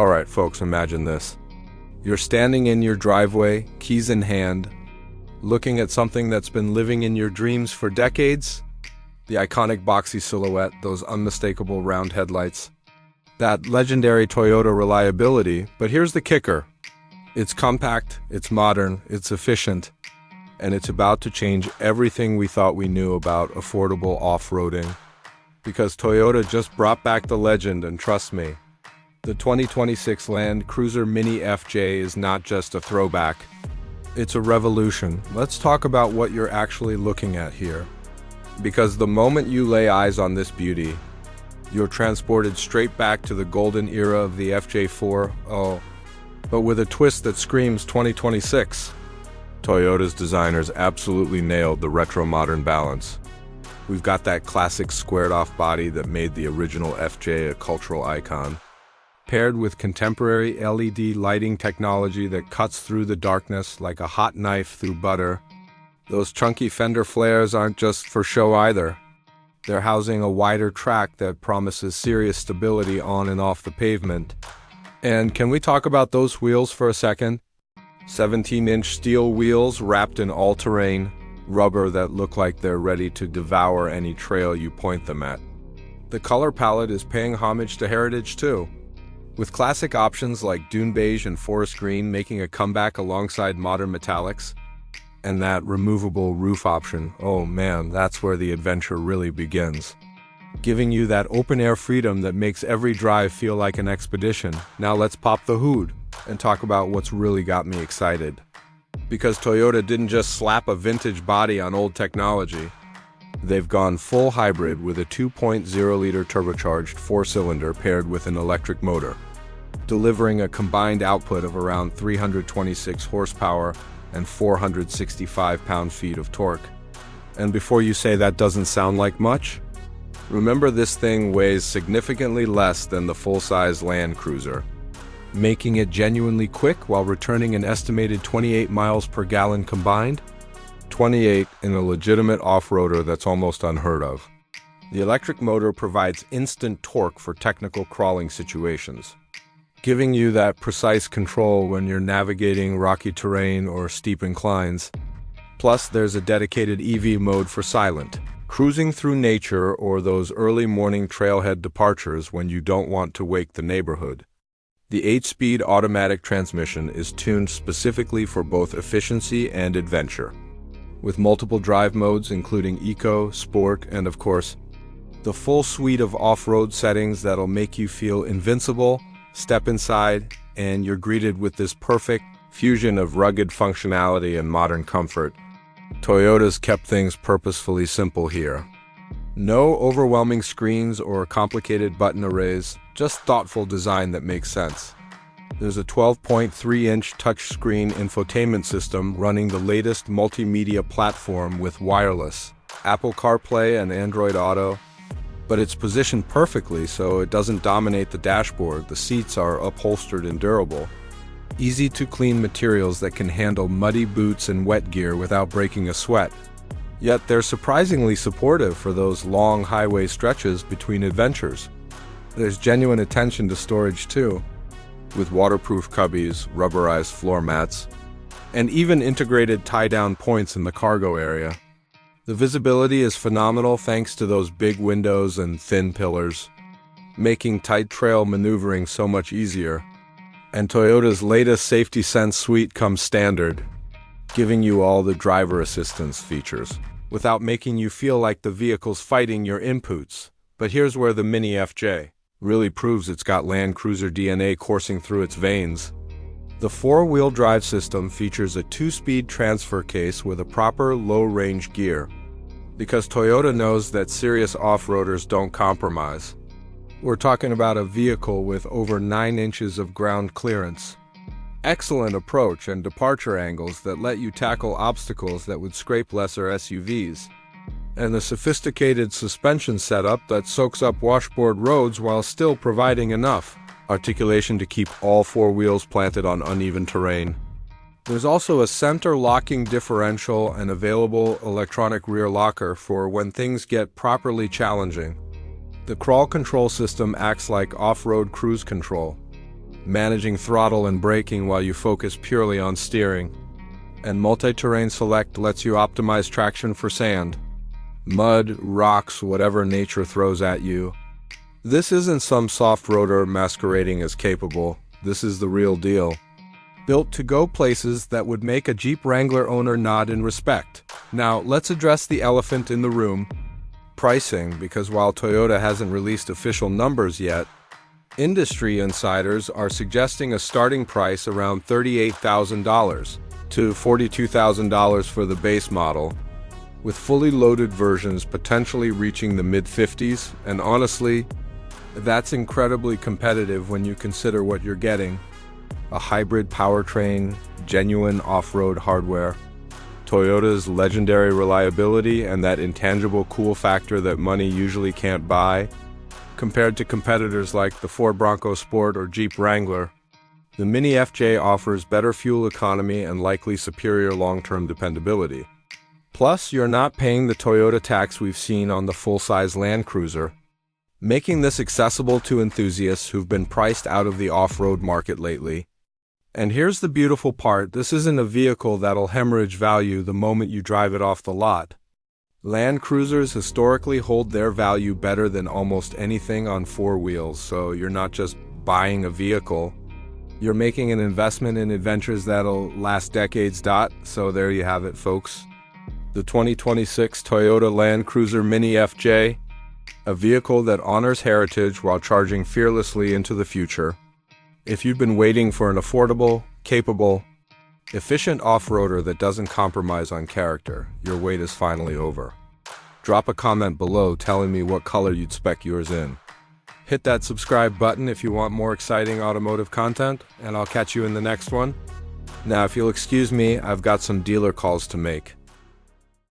Alright folks, imagine this. You're standing in your driveway, keys in hand, looking at something that's been living in your dreams for decades. The iconic boxy silhouette, those unmistakable round headlights, that legendary Toyota reliability. But here's the kicker. It's compact, it's modern, it's efficient, and it's about to change everything we thought we knew about affordable off-roading. Because Toyota just brought back the legend, and trust me, the 2026 Land Cruiser Mini FJ is not just a throwback. It's a revolution. Let's talk about what you're actually looking at here. Because the moment you lay eyes on this beauty, you're transported straight back to the golden era of the FJ4, but with a twist that screams 2026. Toyota's designers absolutely nailed the retro-modern balance. We've got that classic squared-off body that made the original FJ a cultural icon, paired with contemporary LED lighting technology that cuts through the darkness like a hot knife through butter. Those chunky fender flares aren't just for show either. They're housing a wider track that promises serious stability on and off the pavement. And can we talk about those wheels for a second? 17-inch steel wheels wrapped in all-terrain rubber that look like they're ready to devour any trail you point them at. The color palette is paying homage to heritage too, with classic options like dune beige and forest green making a comeback alongside modern metallics. And that removable roof option, oh man, that's where the adventure really begins. Giving you that open-air freedom that makes every drive feel like an expedition. Now let's pop the hood and talk about what's really got me excited. Because Toyota didn't just slap a vintage body on old technology. They've gone full hybrid with a 2.0-liter turbocharged four-cylinder paired with an electric motor, delivering a combined output of around 326 horsepower and 465 pound-feet of torque. And before you say that doesn't sound like much, remember this thing weighs significantly less than the full-size Land Cruiser, making it genuinely quick while returning an estimated 28 miles per gallon combined. 28 in a legitimate off-roader that's almost unheard of. The electric motor provides instant torque for technical crawling situations, giving you that precise control when you're navigating rocky terrain or steep inclines. Plus, there's a dedicated EV mode for silent, cruising through nature or those early morning trailhead departures when you don't want to wake the neighborhood. The 8-speed automatic transmission is tuned specifically for both efficiency and adventure, with multiple drive modes including Eco, Sport, and of course, the full suite of off-road settings that'll make you feel invincible. Step inside, and you're greeted with this perfect fusion of rugged functionality and modern comfort. Toyota's kept things purposefully simple here. No overwhelming screens or complicated button arrays, just thoughtful design that makes sense. There's a 12.3-inch touchscreen infotainment system running the latest multimedia platform with wireless, Apple CarPlay and Android Auto. But it's positioned perfectly so it doesn't dominate the dashboard. The seats are upholstered and durable. Easy-to-clean materials that can handle muddy boots and wet gear without breaking a sweat. Yet they're surprisingly supportive for those long highway stretches between adventures. There's genuine attention to storage too, with waterproof cubbies, rubberized floor mats, and even integrated tie-down points in the cargo area. The visibility is phenomenal thanks to those big windows and thin pillars, making tight trail maneuvering so much easier. And Toyota's latest Safety Sense suite comes standard, giving you all the driver assistance features, without making you feel like the vehicle's fighting your inputs. But here's where the Mini FJ really proves it's got Land Cruiser DNA coursing through its veins. The four-wheel drive system features a 2-speed transfer case with a proper low-range gear, because Toyota knows that serious off-roaders don't compromise. We're talking about a vehicle with over 9 inches of ground clearance, excellent approach and departure angles that let you tackle obstacles that would scrape lesser SUVs, and the sophisticated suspension setup that soaks up washboard roads while still providing enough articulation to keep all four wheels planted on uneven terrain. There's also a center locking differential and available electronic rear locker for when things get properly challenging. The crawl control system acts like off-road cruise control, managing throttle and braking while you focus purely on steering. And Multi-Terrain Select lets you optimize traction for sand, mud, rocks, whatever nature throws at you. This isn't some soft roader masquerading as capable. This is the real deal. Built to go places that would make a Jeep Wrangler owner nod in respect. Now, let's address the elephant in the room. Pricing, because while Toyota hasn't released official numbers yet, industry insiders are suggesting a starting price around $38,000 to $42,000 for the base model, with fully loaded versions potentially reaching the mid-50s, and honestly, that's incredibly competitive when you consider what you're getting. A hybrid powertrain, genuine off-road hardware, Toyota's legendary reliability, and that intangible cool factor that money usually can't buy. Compared to competitors like the Ford Bronco Sport or Jeep Wrangler, the Mini FJ offers better fuel economy and likely superior long-term dependability. Plus, you're not paying the Toyota tax we've seen on the full-size Land Cruiser, making this accessible to enthusiasts who've been priced out of the off-road market lately. And here's the beautiful part, this isn't a vehicle that'll hemorrhage value the moment you drive it off the lot. Land Cruisers historically hold their value better than almost anything on four wheels, so you're not just buying a vehicle, you're making an investment in adventures that'll last decades. So there you have it, folks. The 2026 Toyota Land Cruiser Mini FJ, a vehicle that honors heritage while charging fearlessly into the future. If you've been waiting for an affordable, capable, efficient off-roader that doesn't compromise on character, your wait is finally over. Drop a comment below telling me what color you'd spec yours in. Hit that subscribe button if you want more exciting automotive content, and I'll catch you in the next one. Now, if you'll excuse me, I've got some dealer calls to make.